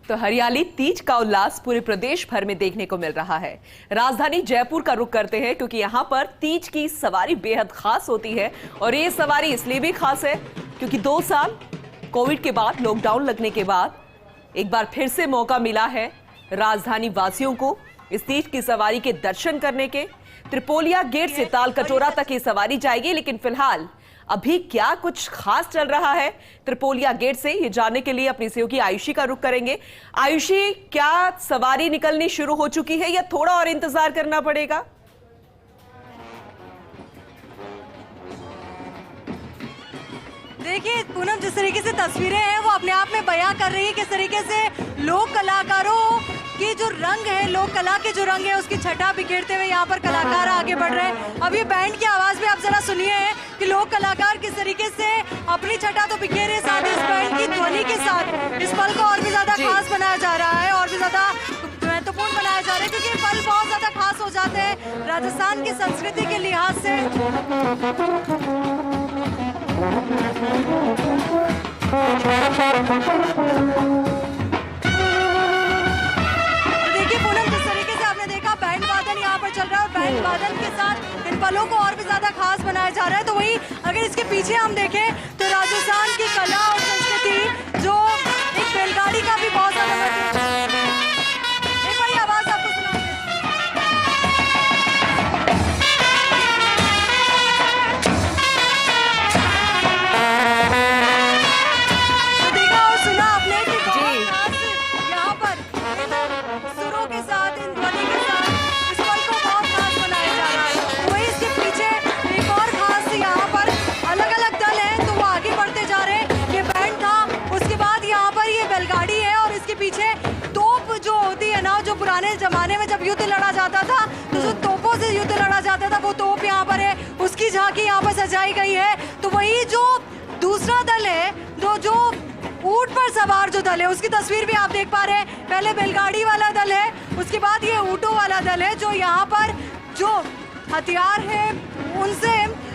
तो हरियाली तीज का उल्लास पूरे प्रदेश भर में देखने को मिल रहा है। राजधानी जयपुर का रुख करते हैं क्योंकि यहाँ पर तीज की सवारी बेहद खास होती है और ये सवारी इसलिए भी खास है क्योंकि 2 साल कोविड के बाद, लॉकडाउन लगने के बाद एक बार फिर से मौका मिला है राजधानी वासियों को इस तीज की सवारी के दर्शन करने के। त्रिपोलिया गेट से ताल कटोरा तक ये सवारी जाएगी, लेकिन फिलहाल अभी क्या कुछ खास चल रहा है त्रिपोलिया गेट से, ये जानने के लिए अपनी सहयोगी आयुषी का रुख करेंगे। आयुषी, क्या सवारी निकलनी शुरू हो चुकी है या थोड़ा और इंतजार करना पड़ेगा? देखिए पूनम, जिस तरीके से तस्वीरें हैं वो अपने आप में बयां कर रही है किस तरीके से लोक कलाकारों की जो रंग है, लोक कला के जो रंग है उसकी छटा बिखेरते हुए यहाँ पर कलाकार आगे बढ़ रहे हैं। अब ये बैंड की आवाज भी आप जरा सुनिए कि लोक कलाकार किस तरीके से अपनी छटा तो बिखेरे, साथ ही इस बैंड की ध्वनि के साथ इस पल को और भी ज्यादा खास बनाया जा रहा है, और भी ज्यादा महत्वपूर्ण बनाया जा रहा है, क्योंकि ये पल बहुत ज्यादा खास हो जाते हैं राजस्थान की संस्कृति के लिहाज से। तो देखिए पूनम, जिस तरीके से आपने देखा बैंड वादन यहाँ पर चल रहा है और बैंड वादन के साथ इन पलों को और भी ज्यादा खास बनाया जा रहा है। तो वहीं अगर इसके पीछे हम देखें तो राजस्थान की कला और संस्कृति जो एक बैलगाड़ी का भी बहुत ज्यादा एक बड़ी आवाज आपको पुराने जमाने में जब युद्ध लड़ा जाता था तो जो तोपों से युद्ध लड़ा जाता था वो तोप यहाँ पर है, उसकी झांकी यहाँ पर सजाई गई है। तो वही जो दूसरा दल है, जो ऊंट पर सवार जो दल है उसकी तस्वीर भी आप देख पा रहे हैं। पहले बैलगाड़ी वाला दल है, उसके बाद ये ऊँटों वाला दल है जो यहाँ पर जो हथियार है उनसे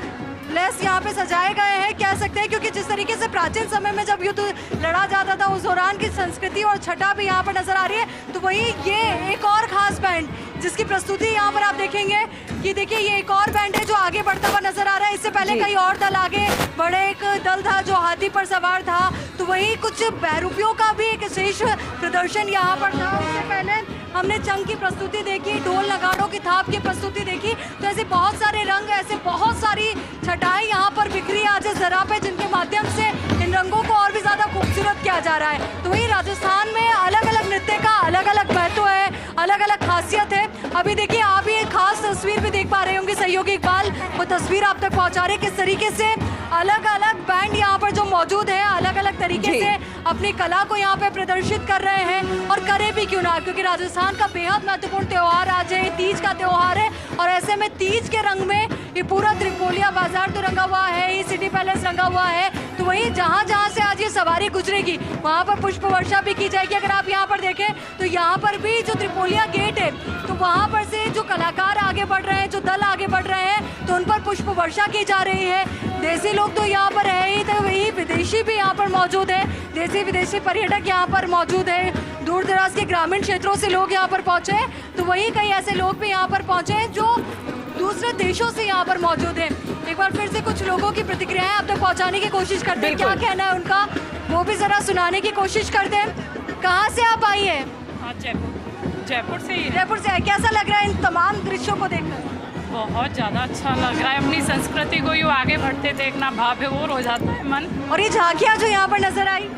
लेस यहाँ पे सजाए गए हैं, कह सकते हैं, क्योंकि जिस तरीके से प्राचीन समय में जब युद्ध लड़ा जाता था उस दौरान की संस्कृति और छटा भी यहाँ पर नजर आ रही है। तो वही ये एक और खास बैंड जिसकी प्रस्तुति यहाँ पर आप देखेंगे कि देखिए ये एक और बैंड है जो आगे बढ़ता हुआ नजर आ रहा है। इससे पहले कई और दल आगे बढ़े, एक दल था जो हाथी पर सवार था, तो वही कुछ बहरूपियों का भी एक विशेष प्रदर्शन यहाँ पर था। उससे पहले हमने चंग की प्रस्तुति देखी, ढोल नगाड़ों की थाप की प्रस्तुति देखी। तो ऐसे बहुत सारे रंग, ऐसे बहुत सारी छटाएं यहाँ पर बिखरी आज इस जरा पे, जिनके माध्यम से इन रंगों को और भी ज्यादा खूबसूरत किया जा रहा है। तो वही राजस्थान में अलग अलग नृत्य का अलग अलग महत्व है, अलग अलग खासियत है। अभी देखिए आप ये खास तस्वीर भी देख पा रहे होंगे, सहयोगी इकबाल वो तस्वीर आप तक पहुंचा रहे किस तरीके से अलग अलग बैंड यहाँ पर जो मौजूद है अलग अलग तरीके से अपनी कला को यहाँ पे प्रदर्शित कर रहे हैं। और करे भी क्यों ना, क्योंकि राजस्थान का बेहद महत्वपूर्ण त्योहार आज है, तीज का त्योहार है। और ऐसे में तीज के रंग में ये पूरा त्रिपोलिया बाजार तो रंगा हुआ है, सिटी पैलेस रंगा हुआ है। तो वहीं जहाँ जहाँ से आज ये सवारी गुजरेगी वहाँ पर पुष्प वर्षा भी की जाएगी। अगर आप यहाँ पर देखें तो यहाँ पर भी जो त्रिपोलिया गेट है तो वहाँ पर से जो कलाकार आगे बढ़ रहे हैं, जो दल आगे बढ़ रहे हैं, तो उन पर पुष्प वर्षा की जा रही है। देसी लोग तो यहाँ पर है ही, तो वही विदेशी भी यहाँ पर मौजूद है, देसी विदेशी पर्यटक यहाँ पर मौजूद है। दूर दराज के ग्रामीण क्षेत्रों से लोग यहाँ पर पहुँचे, तो वही कई ऐसे लोग भी यहाँ पर पहुँचे हैं जो दूसरे देशों से यहाँ पर मौजूद है। एक बार फिर से कुछ लोगों की प्रतिक्रियाएं आप तक पहुँचाने की कोशिश करते हैं, क्या कहना है उनका वो भी जरा सुनाने की कोशिश करते हैं। कहाँ से आप आई है? जयपुर से ही। जयपुर से है। कैसा लग रहा है इन तमाम दृश्यों को देखकर? बहुत ज़्यादा अच्छा लग रहा है, अपनी संस्कृति को यूँ आगे बढ़ते देखना भाव विभोर हो जाता है मन। और ये झांकियाँ जो यहाँ पर नजर आई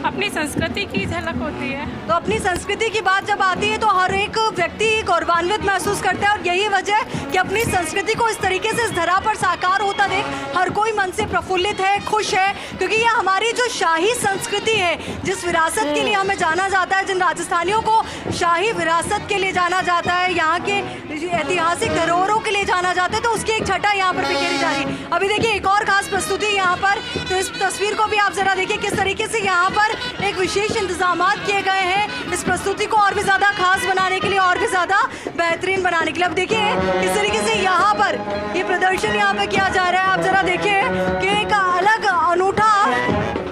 अपनी संस्कृति की झलक होती है। तो अपनी संस्कृति की बात जब आती है तो हर एक व्यक्ति गौरवान्वित महसूस करता है, और यही वजह है कि अपनी संस्कृति को इस तरीके से इस धरा पर साकार होता देख हर कोई मन से प्रफुल्लित है, खुश है, क्योंकि ये हमारी जो शाही संस्कृति है, जिस विरासत के लिए हमें जाना जाता है, जिन राजस्थानियों को शाही विरासत के लिए जाना जाता है, यहाँ के ऐतिहासिक धरोहरों के लिए जाना जाता है, तो उसकी एक छटा यहाँ पर बिखेरी जा रही है। अभी देखिए एक और खास प्रस्तुति यहाँ पर, तो इस तस्वीर को भी आप जरा देखिए किस तरीके से यहाँ पर एक विशेष इंतजामात किए गए हैं इस प्रस्तुति को और भी ज्यादा खास बनाने के लिए, और भी ज्यादा बेहतरीन बनाने के लिए। अब देखिए किस तरीके से यहाँ पर ये प्रदर्शन यहाँ पे किया जा रहा है। आप जरा देखिए कि एक अलग अनूठा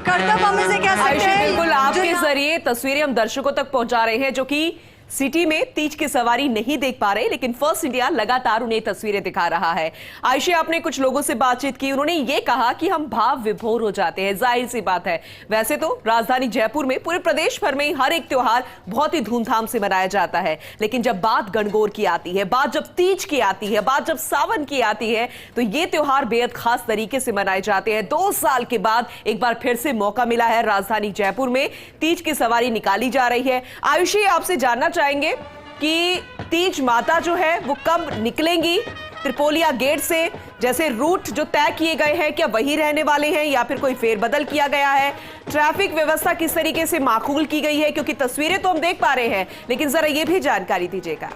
कर्तव्य हम इसे कह सकते हैं। बिल्कुल आपके जरिए तस्वीरें हम दर्शकों तक पहुंचा रहे हैं जो कि सिटी में तीज की सवारी नहीं देख पा रहे, लेकिन फर्स्ट इंडिया लगातार उन्हें तस्वीरें दिखा रहा है। आयशे, आपने कुछ लोगों से बातचीत की, उन्होंने ये कहा कि हम भाव विभोर हो जाते हैं। जाहिर सी बात है, वैसे तो राजधानी जयपुर में पूरे प्रदेश भर में हर एक त्योहार बहुत ही धूमधाम से मनाया जाता है, लेकिन जब बात गणगौर की आती है, बात जब तीज की आती है, बात जब सावन की आती है, तो ये त्योहार बेहद खास तरीके से मनाए जाते हैं। 2 साल के बाद एक बार फिर से मौका मिला है, राजधानी जयपुर में तीज की सवारी निकाली जा रही है। आयुषी, आपसे जानना चाहेंगे कि तीज माता जो है वो कब निकलेंगी त्रिपोलिया गेट से? जैसे रूट जो तय किए गए हैं, क्या वही रहने वाले हैं या फिर कोई फेरबदल किया गया है? ट्रैफिक व्यवस्था किस तरीके से माकूल की गई है? क्योंकि तस्वीरें तो हम देख पा रहे हैं, लेकिन जरा ये भी जानकारी दीजिएगा।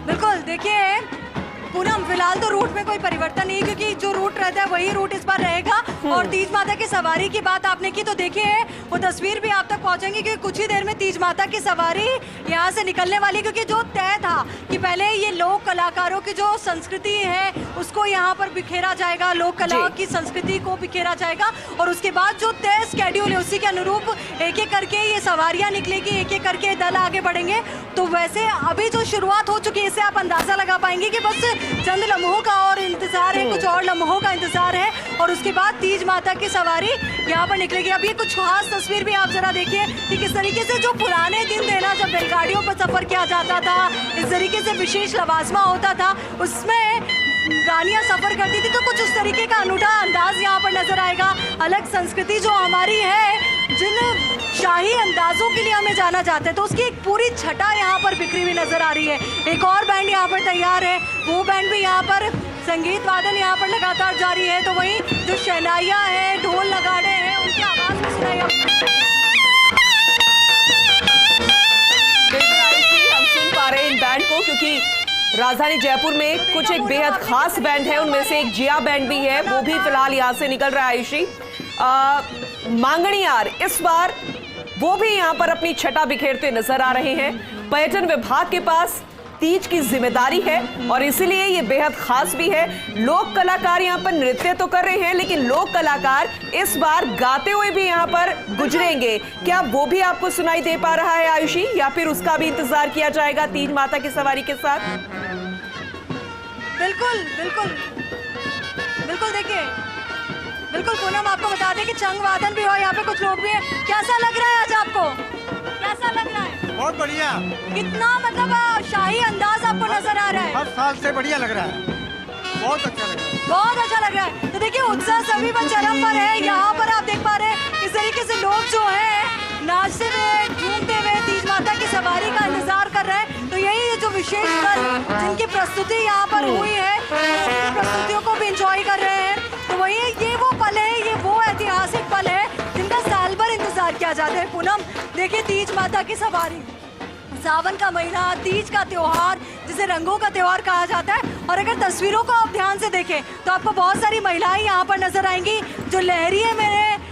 बिल्कुल, देखिए पूनम, फिलहाल तो रूट में कोई परिवर्तन नहीं, क्योंकि जो रूट रहता है वही रूट इस बार रहेगा। और तीज माता की सवारी की बात आपने की, तो देखिए वो तस्वीर भी आप तक पहुंचेंगी, क्योंकि कुछ ही देर में तीज माता की सवारी यहाँ से निकलने वाली, क्योंकि जो तय था कि पहले ये लोक कलाकारों की जो संस्कृति है उसको यहाँ पर बिखेरा जाएगा, लोक कला की संस्कृति को बिखेरा जाएगा, और उसके बाद जो तय स्केड्यूल है उसी के अनुरूप एक एक करके ये सवारियाँ निकलेगी, एक एक करके दल आगे बढ़ेंगे। तो वैसे अभी जो शुरुआत हो चुकी है, इससे आप अंदाजा लगा पाएंगे कि बस चंद लम्हों का और इंतजार है, कुछ और लम्हों का इंतजार है, और उसके बाद तीज माता की सवारी यहाँ पर निकलेगी। अब ये कुछ खास तस्वीर भी आप जरा देखिए कि किस तरीके से जो पुराने दिन थे ना, जब बैलगाड़ियों पर सफर किया जाता था, इस तरीके से विशेष लवाजमा होता था, उसमें रानियां सफर करती थी, तो कुछ उस तरीके का अनूठा अंदाज यहाँ पर नजर आएगा। अलग संस्कृति जो हमारी है, जिन शाही अंदाजों के लिए हमें जाना जाता है, तो उसकी एक पूरी छटा यहाँ पर बिखरी हुई नजर आ रही है। एक और बैंड यहाँ पर तैयार है, वो बैंड भी यहाँ पर संगीत वादन यहाँ पर लगातार जारी है। तो वहीं जो शहनाइयाँ हैं, ढोल नगाड़े हैं, उनकी आवाज भी सुनाई। हम सुन पा रहे हैं इन बैंड को, क्योंकि राजधानी जयपुर में कुछ एक बेहद खास बैंड है, उनमें से एक जिया बैंड भी है, वो भी फिलहाल यहाँ से निकल रहा है। आयुषी, मांगणियार इस बार वो भी यहाँ पर अपनी छटा बिखेरते नजर आ रहे हैं। पर्यटन विभाग के पास तीज की जिम्मेदारी है और इसीलिए ये बेहद खास भी है। लोक कलाकार यहाँ पर नृत्य तो कर रहे हैं, लेकिन लोक कलाकार इस बार गाते हुए भी यहाँ पर गुजरेंगे। क्या वो भी आपको सुनाई दे पा रहा है आयुषी, या फिर उसका भी इंतजार किया जाएगा तीज माता की सवारी के साथ? बिल्कुल बिल्कुल बिल्कुल, देखिए बिल्कुल पूनम, आपको बता दें कि चंग वादन भी हो, यहाँ पे कुछ लोग भी हैं। कैसा लग रहा है आज आपको? कैसा लग रहा है? बहुत बढ़िया। कितना मतलब शाही अंदाज आपको नजर आ रहा है? हर साल से बढ़िया लग रहा है, बहुत अच्छा लग रहा है। बहुत अच्छा लग रहा है। तो देखिए उत्साह सभी पर चरम पर है। यहाँ पर आप देख पा रहे हैं इस तरीके से लोग जो हैं नाचते हुए, झूमते हुए तीज माता की सवारी का इंतजार कर रहे हैं। तो यही जो विशेष दल जिनकी प्रस्तुति यहाँ पर हुई है, प्रस्तुतियों को भी इंजॉय कर रहे हैं। तो वही ये वो पल है, ये वो ऐतिहासिक पल है जिनका साल भर इंतजार किया जाता है। पूनम, देखिए तीज माता की सवारी, सावन का महीना, तीज का त्योहार, जिसे रंगों का त्योहार कहा जाता है। और अगर तस्वीरों को आप ध्यान से देखें तो आपको बहुत सारी महिलाएं यहाँ पर नजर आएंगी जो लहरिये में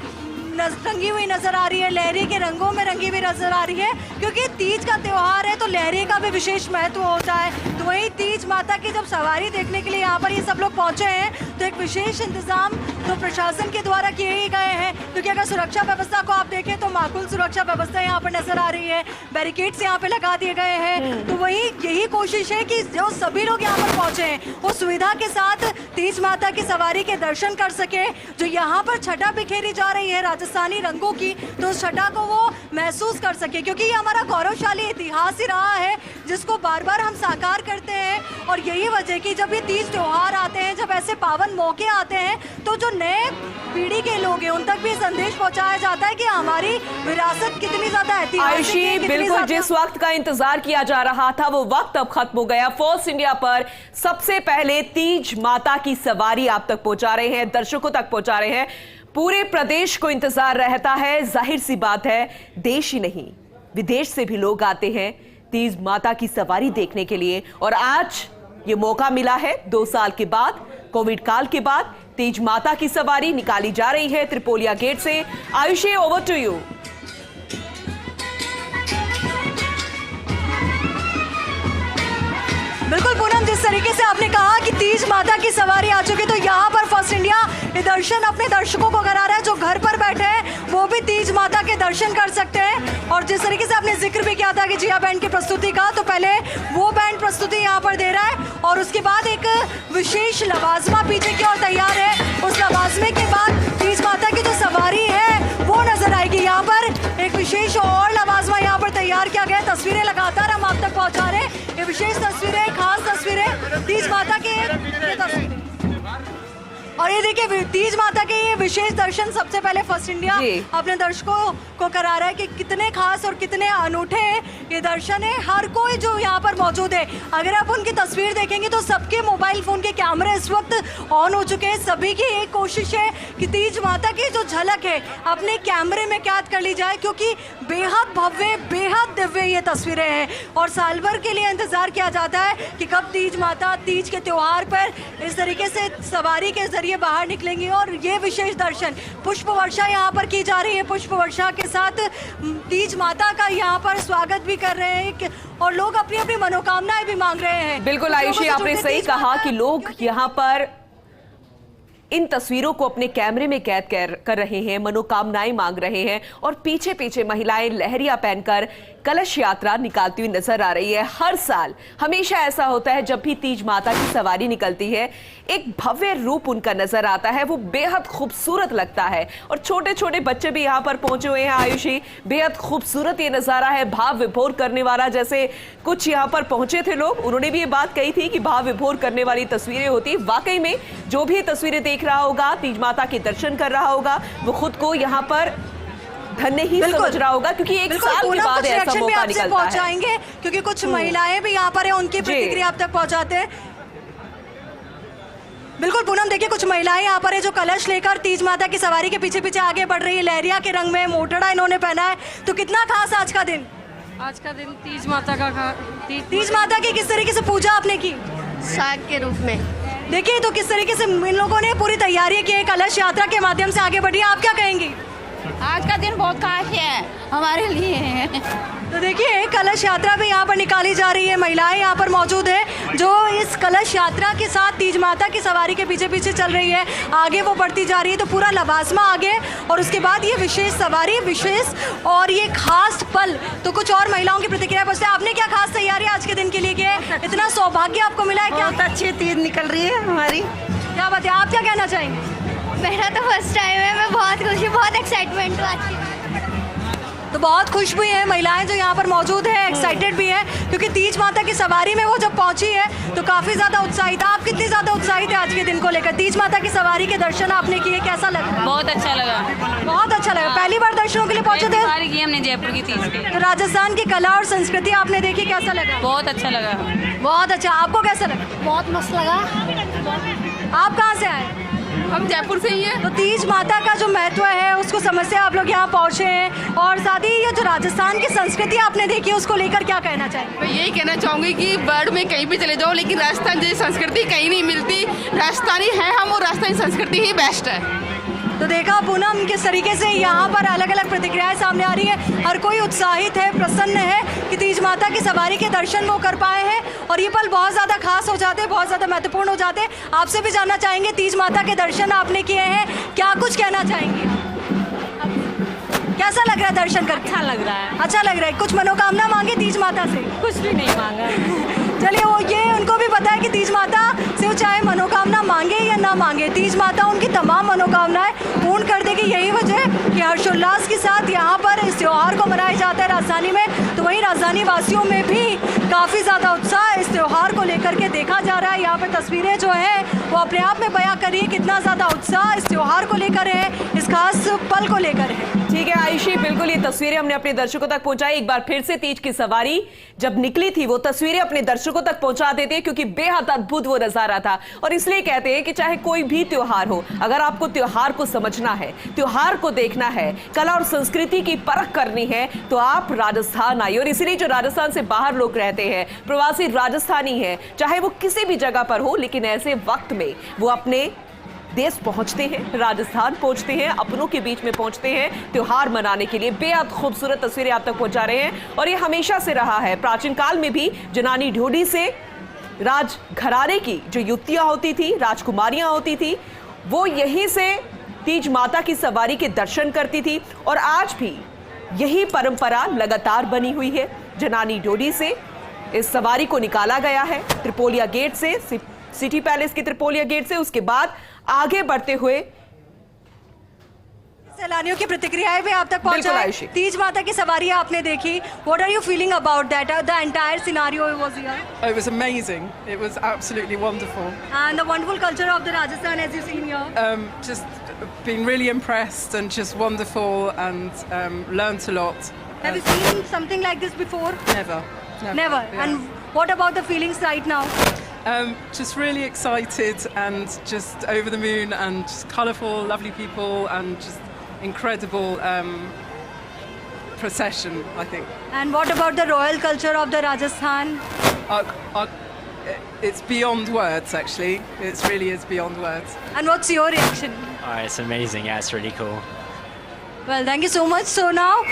रंगी हुई नजर आ रही है, लहरिये के रंगों में रंगी हुई नजर आ रही है, क्योंकि तीज का त्योहार है तो लहरिये का भी विशेष महत्व होता है। तो वही तीज माता की जब सवारी देखने के लिए यहाँ पर ये सब लोग पहुंचे हैं, तो एक विशेष इंतजाम तो प्रशासन के द्वारा किए ही गए हैं, क्योंकि अगर सुरक्षा व्यवस्था को आप देखें तो माकूल सुरक्षा व्यवस्था यहाँ पर नजर आ रही है, बैरिकेड्स यहाँ पे लगा दिए गए हैं। तो वही यही कोशिश है कि जो सभी लोग यहाँ पर पहुंचे हैं वो सुविधा के साथ तीज माता की सवारी के दर्शन कर सके। जो यहाँ पर छटा बिखेरी जा रही है राजस्थानी रंगों की, तो उस छटा को वो महसूस कर सके, क्योंकि ये हमारा गौरवशाली इतिहास ही रहा है जिसको बार बार हम साकार करते हैं। और यही वजह कि जब ये तीज त्योहार आते हैं, जब ऐसे पावन मौके आते हैं, तो जो नए पीढ़ी के लोग हैं उन तक भी संदेश पहुंचाया जाता है कि हमारी विरासत कितनी ज्यादा ऐतिहासिक है। बिल्कुल, जिस वक्त का इंतजार किया जा रहा था वो वक्त अब खत्म हो गया। फर्स्ट इंडिया पर सबसे पहले तीज माता की सवारी आप तक पहुंचा रहे हैं, दर्शकों तक पहुंचा रहे हैं। पूरे प्रदेश को इंतजार रहता है। जाहिर सी बात है, देश ही नहीं विदेश से भी लोग आते हैं तीज माता की सवारी देखने के लिए, और आज ये मौका मिला है। 2 साल के बाद, कोविड काल के बाद तीज माता की सवारी निकाली जा रही है त्रिपोलिया गेट से। Ayushi, over to you. बिल्कुल पूनम, जिस तरीके से आपने कहा कि तीज माता की सवारी आ चुकी, तो यहाँ पर फर्स्ट इंडिया ये दर्शन अपने दर्शकों को करा रहा है जो घर पर बैठे हैं, वो भी तीज माता के दर्शन कर सकते हैं। और जिस तरीके से आपने जिक्र भी किया था कि जिया बैंड की प्रस्तुति का, तो पहले वो बैंड प्रस्तुति यहाँ पर दे रहा है और उसके बाद एक विशेष लवाजमा पीछे की ओर तैयार है। उस लवाजमे के बाद तीज माता की जो सवारी है वो नजर आएगी। यहाँ पर एक विशेष और लवाजमा यहाँ पर तैयार किया गया। तस्वीरें लगातार हम आप तक पहुँचा रहे हैं। ये विशेष तस्वीरें, खास तस्वीरें तीज माता की ये तस्वीरें। और ये देखिए तीज माता के ये विशेष दर्शन सबसे पहले फर्स्ट इंडिया अपने दर्शकों को करा रहा है कि कितने खास और कितने अनूठे ये दर्शन है। हर कोई जो यहाँ पर मौजूद है, अगर आप उनकी तस्वीर देखेंगे तो सबके मोबाइल फोन के कैमरे इस वक्त ऑन हो चुके हैं। सभी की एक कोशिश है कि तीज माता की जो झलक है अपने कैमरे में कैद कर ली जाए, क्योंकि बेहद भव्य, बेहद दिव्य ये तस्वीरें हैं। और साल भर के लिए इंतजार किया जाता है कि कब तीज माता तीज के त्योहार पर इस तरीके से सवारी के ये बाहर निकलेंगी। और ये विशेष दर्शन, पुष्प वर्षा यहाँ पर की जा रही है। पुष्प वर्षा के साथ तीज माता का यहाँ पर स्वागत भी कर रहे हैं और लोग अपनी अपनी मनोकामनाएं भी मांग रहे हैं। बिल्कुल आयुषी, आपने सही कहा कि लोग यहाँ पर इन तस्वीरों को अपने कैमरे में कैद कर रहे हैं, मनोकामनाएं मांग रहे हैं और पीछे पीछे महिलाएं लहरिया पहनकर कलश यात्रा निकालती हुई नजर आ रही है। हर साल हमेशा ऐसा होता है, जब भी तीज माता की सवारी निकलती है एक भव्य रूप उनका नजर आता है, वो बेहद खूबसूरत लगता है। और छोटे छोटे बच्चे भी यहाँ पर पहुंचे हुए हैं आयुषी। बेहद खूबसूरत ये नजारा है, भाव विभोर करने वाला। जैसे कुछ यहाँ पर पहुंचे थे लोग, उन्होंने भी ये बात कही थी कि भाव विभोर करने वाली तस्वीरें होती। वाकई में जो भी तस्वीरें देख रहा होगा, तीज माता के दर्शन कर रहा होगा, वो खुद को यहाँ पर धन्य ही समझ रहा होगा, क्योंकि एक साल के बाद ऐसा मौका निकलता है। क्योंकि कुछ महिलाएं भी यहाँ पर है, उनकी प्रतिक्रिया आप तक पहुंचाते हैं। बिल्कुल पूनम, देखिए कुछ महिलाएं यहाँ पर है जो कलश लेकर तीज माता की सवारी के पीछे पीछे आगे बढ़ रही है। लहरिया के रंग में मोटड़ा इन्होंने पहना है। तो कितना खास आज का दिन? आज का दिन तीज माता का तीज माता की किस तरीके से पूजा आपने की? साग के रूप में। देखिए तो किस तरीके से इन लोगों ने पूरी तैयारी की है, कलश यात्रा के माध्यम से आगे बढ़ी। आप क्या कहेंगी? आज का दिन बहुत खास है हमारे लिए। तो देखिए कलश यात्रा भी यहाँ पर निकाली जा रही है। महिलाएं यहाँ पर मौजूद है जो इस कलश यात्रा के साथ तीज माता की सवारी के पीछे पीछे चल रही है। आगे वो बढ़ती जा रही है, तो पूरा लवाजमा आगे और उसके बाद ये विशेष सवारी, विशेष और ये खास पल। तो कुछ और महिलाओं की प्रतिक्रिया पूछते हैं, आपने क्या खास तैयारी आज के दिन के लिए की है? इतना सौभाग्य आपको मिला है? क्या बहुत अच्छी तीज निकल रही है हमारी। क्या बात है, आप क्या कहना चाहेंगे? मेरा तो फर्स्ट टाइम है, मैं बहुत खुश हूँ, बहुत एक्साइटमेंट हूँ आज की। तो बहुत खुश भी है महिलाएं जो यहाँ पर मौजूद है, एक्साइटेड भी है, क्योंकि तीज माता की सवारी में वो जब पहुंची है तो काफी ज्यादा उत्साहित। आप कितनी ज्यादा उत्साहित है आज के दिन को लेकर? तीज माता की सवारी के दर्शन आपने किए, कैसा लगा? बहुत अच्छा लगा। बहुत अच्छा लगा। पहली बार दर्शनों के लिए पहुंचे थे? की हमने जयपुर की तीज की। तो राजस्थान की कला और संस्कृति आपने देखी, कैसा लगा? बहुत अच्छा लगा। बहुत अच्छा। आपको कैसा लगा? बहुत मस्त लगा। आप कहाँ से आए? हम जयपुर से ही हैं। तो तीज माता का जो महत्व है उसको समझते आप लोग यहाँ पहुँचे हैं, और साथ ही ये जो राजस्थान की संस्कृति आपने देखी उसको लेकर क्या कहना चाहेंगे? मैं यही कहना चाहूँगी कि वर्ल्ड में कहीं भी चले जाओ, लेकिन राजस्थान जैसी संस्कृति कहीं नहीं मिलती। राजस्थानी है हम, और राजस्थानी संस्कृति ही बेस्ट है। तो देखा पूनम किस तरीके से यहाँ पर अलग अलग प्रतिक्रियाएं सामने आ रही है। हर कोई उत्साहित है, प्रसन्न है कि तीज माता की सवारी के दर्शन वो कर पाए हैं, और ये पल बहुत ज़्यादा खास हो जाते हैं, बहुत ज़्यादा महत्वपूर्ण हो जाते हैं। आपसे भी जानना चाहेंगे, तीज माता के दर्शन आपने किए हैं, क्या कुछ कहना चाहेंगे? कैसा लग रहा है दर्शन करके? अच्छा लग रहा है। अच्छा लग रहा है। कुछ मनोकामना मांगे तीज माता से? कुछ भी नहीं मांगा। चलिए, वो ये उनको भी पता है कि तीज माता से वो चाहे मनोकामना मांगे या ना मांगे, तीज माता उनकी तमाम मनोकामनाएं पूर्ण कर देगी। यही वजह है कि हर्षोल्लास के साथ यहाँ पर इस त्योहार को मनाया जाता है राजधानी में। तो वहीं राजधानी वासियों में भी काफ़ी ज़्यादा उत्साह इस त्योहार को लेकर के देखा जा रहा है। यहाँ पर तस्वीरें जो हैं वो अपने आप में बयां कर रही है कितना ज़्यादा उत्साह इस त्योहार को लेकर है, इस खास पल को लेकर है। ठीक है आयुषी, बिल्कुल ये तस्वीरें हमने अपने दर्शकों तक पहुंचाई। एक बार फिर से तीज की सवारी जब निकली थी, वो तस्वीरें अपने दर्शकों तक पहुंचा देते हैं, क्योंकि बेहद अद्भुत वो नजारा था। और इसलिए कहते हैं कि चाहे कोई भी त्योहार हो, अगर आपको त्योहार को समझना है, त्योहार को देखना है, कला और संस्कृति की परख करनी है, तो आप राजस्थान आइए। और इसलिए जो राजस्थान से बाहर लोग रहते हैं, प्रवासी राजस्थानी है, चाहे वो किसी भी जगह पर हो, लेकिन ऐसे वक्त में वो अपने देश पहुंचते हैं, राजस्थान पहुंचते हैं, अपनों के बीच में पहुंचते हैं त्योहार मनाने के लिए। बेहद खूबसूरत तस्वीरें आप तक पहुंचा रहे हैं, और ये हमेशा से रहा है। प्राचीन काल में भी जनानी ढोडी से राज घराने की जो युक्तियां होती थी, राजकुमारियां होती थी, वो यहीं से तीज माता की सवारी के दर्शन करती थी और आज भी यही परंपरा लगातार बनी हुई है। जनानी डोली से इस सवारी को निकाला गया है त्रिपोलिया गेट से, सिटी पैलेस के त्रिपोलिया गेट से। उसके बाद आगे बढ़ते हुए सैलानियों की प्रतिक्रियाएं भी आप तक बिल्कुल पहुंचाएं। आयुषी। तीज माता की सवारी आपने देखी, what are you feeling about that? The entire scenario was here It was amazing. It was absolutely wonderful. and the wonderful culture of the Rajasthan as you've seen here. Just been really impressed and just wonderful and learnt a lot. Have you seen something like this before? Never. Never. Yeah. And what about the feelings right now? Just really excited and just over the moon and just colourful, lovely people and just incredible procession, I think. And what about the royal culture of the Rajasthan? It's beyond words, actually. It really is beyond words. And what's your reaction? Oh, it's amazing. Yeah, it's really cool. Well thank you so much. So now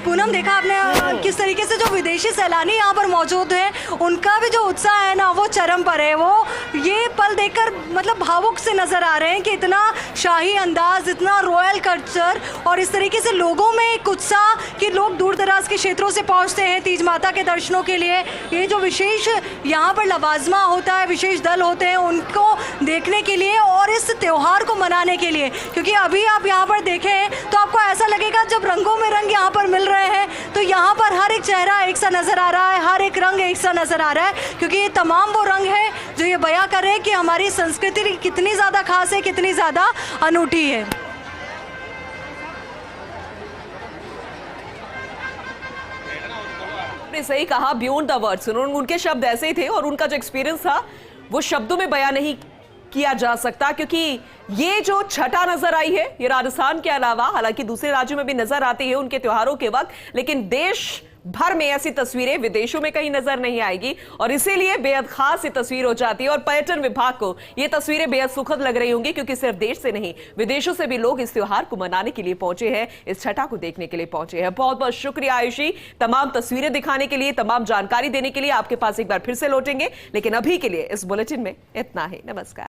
Poonam, देखा आपने किस तरीके से जो विदेशी सैलानी यहाँ पर मौजूद हैं उनका भी जो उत्साह है ना वो चरम पर है। वो ये पल देखकर मतलब भावुक से नज़र आ रहे हैं कि इतना शाही अंदाज, इतना रॉयल कल्चर और इस तरीके से लोगों में एक उत्साह कि लोग दूर दराज के क्षेत्रों से पहुँचते हैं तीज माता के दर्शनों के लिए। ये जो विशेष यहाँ पर लवाजमा होता है, विशेष दल होते हैं उनको देखने के लिए और इस त्यौहार को मनाने के लिए। क्योंकि अभी आप यहाँ पर देखें तो आपको ऐसा लगेगा जब रंगों में रंग यहाँ पर मिल रहे हैं तो यहाँ पर हर एक चेहरा एक सा नजर आ रहा है, हर एक रंग एक सा नजर आ रहा है, क्योंकि ये तमाम वो रंग है जो ये बयां कर रहे हैं कि हमारी संस्कृति कितनी ज्यादा खास है, कितनी ज्यादा अनूठी है। आपने सही कहा, बियॉन्ड द वर्ड्स। उनके शब्द ऐसे ही थे और उनका जो एक्सपीरियंस था वो शब्दों में बयां नहीं किया जा सकता, क्योंकि ये जो छटा नजर आई है ये राजस्थान के अलावा हालांकि दूसरे राज्यों में भी नजर आती है उनके त्योहारों के वक्त, लेकिन देश भर में ऐसी तस्वीरें विदेशों में कहीं नजर नहीं आएगी और इसीलिए बेहद खास ये तस्वीर हो जाती है। और पर्यटन विभाग को ये तस्वीरें बेहद सुखद लग रही होंगी क्योंकि सिर्फ देश से नहीं विदेशों से भी लोग इस त्योहार को मनाने के लिए पहुंचे हैं, इस छटा को देखने के लिए पहुंचे हैं। बहुत बहुत शुक्रिया आयुषी, तमाम तस्वीरें दिखाने के लिए, तमाम जानकारी देने के लिए। आपके पास एक बार फिर से लौटेंगे, लेकिन अभी के लिए इस बुलेटिन में इतना ही। नमस्कार।